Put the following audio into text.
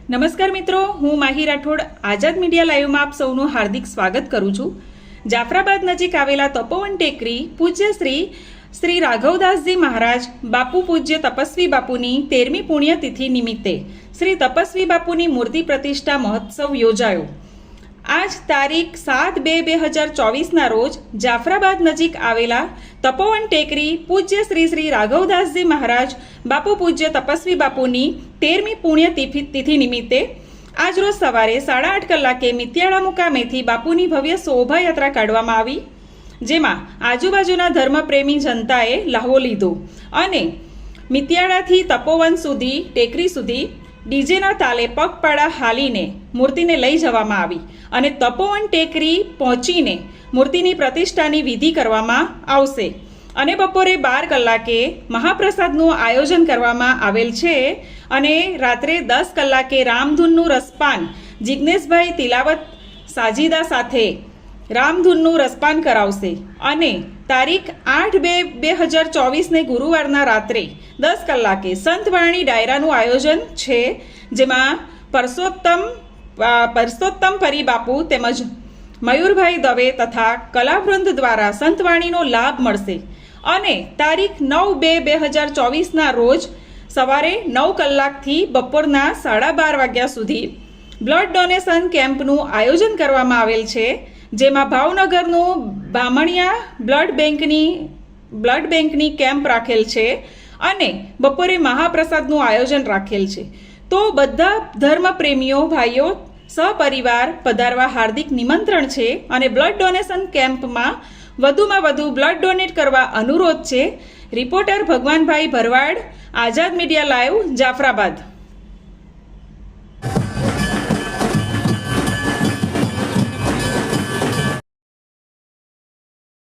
નમસ્કાર મિત્રો, હું માહી રાઠોડ આઝાદ મીડિયા લાઈવમાં આપ સૌનું હાર્દિક સ્વાગત કરું છું। જાફરાબાદ નજીક આવેલા તપોવન ટેકરી પૂજ્ય શ્રી રાઘવદાસજી મહારાજ બાપુ પૂજ્ય તપસ્વી બાપુની 13મી પુણ્યતિથિ નિમિત્તે શ્રી તપસ્વી બાપુની મૂર્તિ પ્રતિષ્ઠા મહોત્સવ યોજાયો। આજ તારીખ 7/2/2024ના રોજ જાફરાબાદ નજીક આવેલા તપોવન ટેકરી પૂજ્ય શ્રી રાઘવદાસજી મહારાજ બાપુ પૂજ્ય તપસ્વી બાપુની 13મી પુણ્યતિથિ નિમિત્તે આજરોજ સવારે 8:30 કલાકે મિત્યાળા મુકામેથી બાપુની ભવ્ય શોભાયાત્રા કાઢવામાં આવી, જેમાં આજુબાજુના ધર્મપ્રેમી જનતાએ લહાવો લીધો અને મિત્યાળાથી તપોવન સુધી ટેકરી સુધી ડીજેના તાલે પગપાળા હાલીને મૂર્તિને લઈ જવામાં આવી અને તપોવન ટેકરી પહોંચીને મૂર્તિની પ્રતિષ્ઠાની વિધિ કરવામાં આવશે અને બપોરે 12 કલાકે મહાપ્રસાદનું આયોજન કરવામાં આવેલ છે અને રાત્રે 10 કલાકે રામધૂનનું રસપાન જિજ્ઞેશભાઈ તિલાવત સાજીદા સાથે રામધૂનનું રસપાન કરાવશે અને તારીખ 8/2/2024ને ગુરુવારના રાત્રે 10 કલાકે સંતવાણી ડાયરાનું આયોજન છે, જેમાં પરસોત્તમ પરી બાપુ તેમજ મયુરભાઈ દવે તથા કલાવૃંદ દ્વારા સંતવાણીનો લાભ મળશે અને તારીખ 9/2/2024ના રોજ સવારે 9 કલાકથી બપોરના 12:30 વાગ્યા સુધી બ્લડ ડોનેશન કેમ્પનું આયોજન કરવામાં આવેલ છે, જેમાં ભાવનગરનું બામણિયા બ્લડ બેંકની કેમ્પ રાખેલ છે અને બપોરે મહાપ્રસાદનું આયોજન રાખેલ છે। તો બધા ધર્મપ્રેમીઓ ભાઈઓ સહપરિવાર પધારવા હાર્દિક નિમંત્રણ છે અને બ્લડ ડોનેશન કેમ્પમાં વધુમાં વધુ બ્લડ ડોનેટ કરવા અનુરોધ છે। રિપોર્ટર ભગવાનભાઈ ભરવાડ, આઝાદ મીડિયા લાઈવ, જાફરાબાદ।